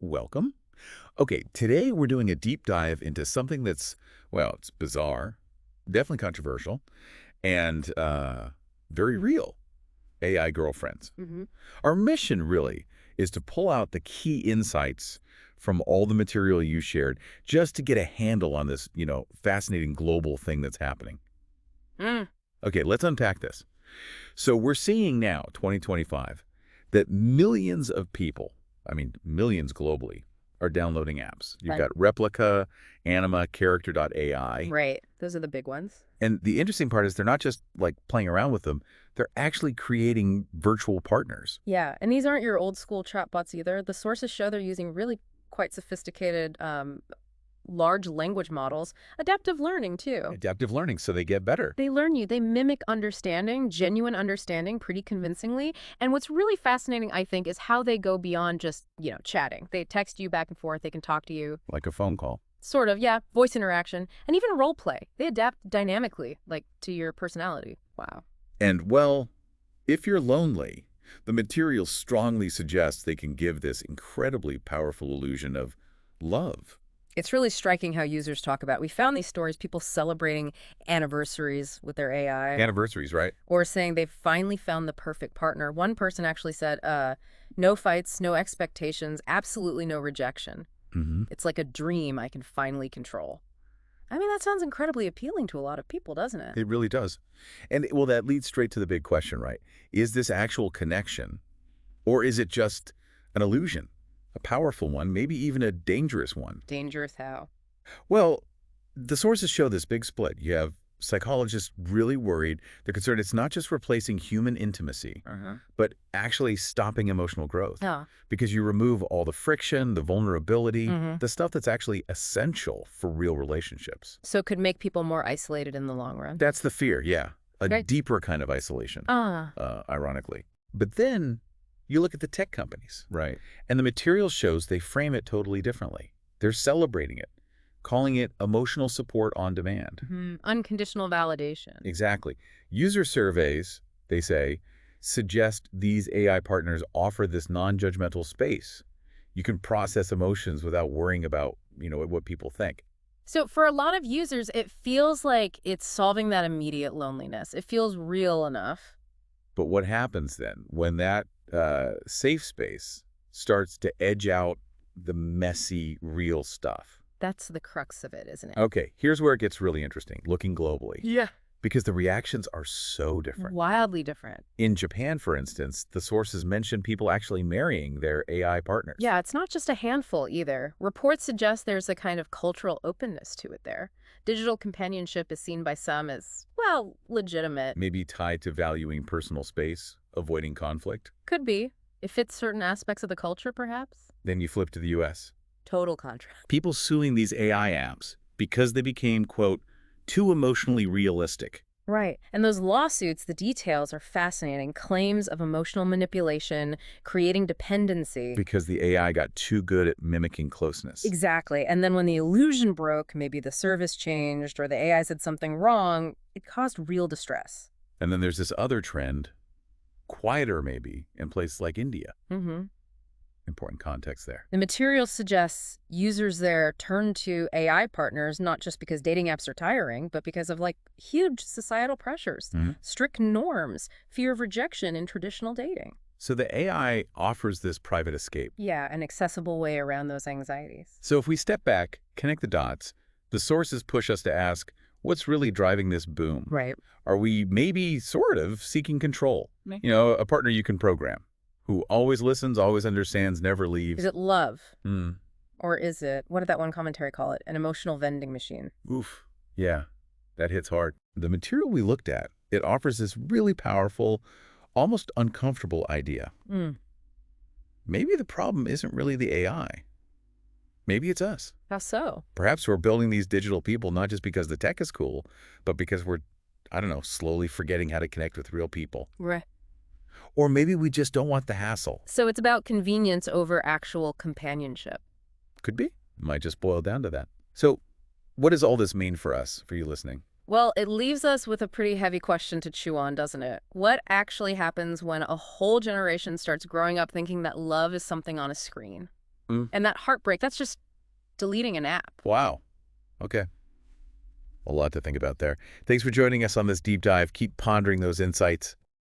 Welcome. Okay, today we're doing a deep dive into something that's, well, it's bizarre, definitely controversial, and very real. AI girlfriends. Hmm. Our mission really is to pull out the key insights from all the material you shared just to get a handle on this, fascinating global thing that's happening. Mm, Okay, let's unpack this. So we're seeing now, 2025, that millions of people, I mean millions globally, are downloading apps. You've right. got Replica, Anima, Character.ai. Right. Those are the big ones. And the interesting part is they're not just like playing around with them, they're actually creating virtual partners. Yeah. And these aren't your old school chatbots either. The sources show they're using really quite sophisticated large language models, adaptive learning too. Adaptive learning, so they get better. They learn you. They mimic understanding, genuine understanding pretty convincingly. And what's really fascinating, I think, is how they go beyond just, chatting. They text you back and forth. They can talk to you. Like a phone call. Sort of, yeah. Voice interaction and even role play. They adapt dynamically, like to your personality. Wow. And well, if you're lonely, the material strongly suggests they can give this incredibly powerful illusion of love. It's really striking how users talk about. We found these stories, people celebrating anniversaries with their AI Anniversaries, right? or saying they've finally found the perfect partner. One person actually said, no fights, no expectations, absolutely no rejection. Hmm. It's like a dream I can finally control. I mean, that sounds incredibly appealing to a lot of people, doesn't it? It really does. And well, that leads straight to the big question, right? Is this actual connection, or is it just an illusion? A powerful one, maybe even a dangerous one? Dangerous how? Well, the sources show this big split. You have psychologists really worried. They're concerned it's not just replacing human intimacy, Uh-huh. but actually stopping emotional growth. Yeah. Because you remove all the friction, the vulnerability, Hmm. the stuff that's actually essential for real relationships. So it could make people more isolated in the long run. That's the fear, yeah. A Right. deeper kind of isolation, Ah. ironically. But then you look at the tech companies, right? And the material shows they frame it totally differently. They're celebrating it, calling it emotional support on demand. Unconditional validation. Exactly. User surveys, they say, suggest these AI partners offer this non-judgmental space. You can process emotions without worrying about, what people think. So for a lot of users, it feels like it's solving that immediate loneliness. It feels real enough. But what happens then when that safe space starts to edge out the messy, real stuff? That's the crux of it, isn't it? Okay, here's where it gets really interesting, looking globally, Yeah. because the reactions are so different. Wildly different. In Japan, for instance, the sources mention people actually marrying their AI partners. Yeah, it's not just a handful either. Reports suggest there's a kind of cultural openness to it there. Digital companionship is seen by some as, well, legitimate. Maybe tied to valuing personal space, avoiding conflict. Could be. It fits certain aspects of the culture, perhaps. Then you flip to the US. Total contrast. People suing these AI apps because they became, quote, too emotionally realistic. Right. And those lawsuits, the details are fascinating. Claims of emotional manipulation, creating dependency. Because the AI got too good at mimicking closeness. Exactly. And then when the illusion broke, maybe the service changed or the AI said something wrong, it caused real distress. And then there's this other trend, quieter maybe, in places like India. Hmm. Important context there. The material suggests users there turn to AI partners not just because dating apps are tiring, but because of huge societal pressures, Mhm. strict norms, fear of rejection in traditional dating. So the AI offers this private escape. Yeah, an accessible way around those anxieties. So if we step back, connect the dots, the sources push us to ask, what's really driving this boom? Right. Are we maybe sort of seeking control? Me. A partner you can program, who always listens, always understands, never leaves. Is it love? Hmm. Or is it, what did that one commentary call it? An emotional vending machine. Oof. Yeah, that hits hard. The material we looked at, it offers this really powerful, almost uncomfortable idea. Mm. Maybe the problem isn't really the AI. Maybe it's us. How so? Perhaps we're building these digital people not just because the tech is cool, but because we're, I don't know, slowly forgetting how to connect with real people. Right. Or maybe we just don't want the hassle. So it's about convenience over actual companionship. Could be. It might just boil down to that. So what does all this mean for us, for you listening? Well, it leaves us with a pretty heavy question to chew on, doesn't it? What actually happens when a whole generation starts growing up thinking that love is something on a screen? Mm. And that heartbreak, that's just deleting an app. Wow. Okay. A lot to think about there. Thanks for joining us on this deep dive. Keep pondering those insights.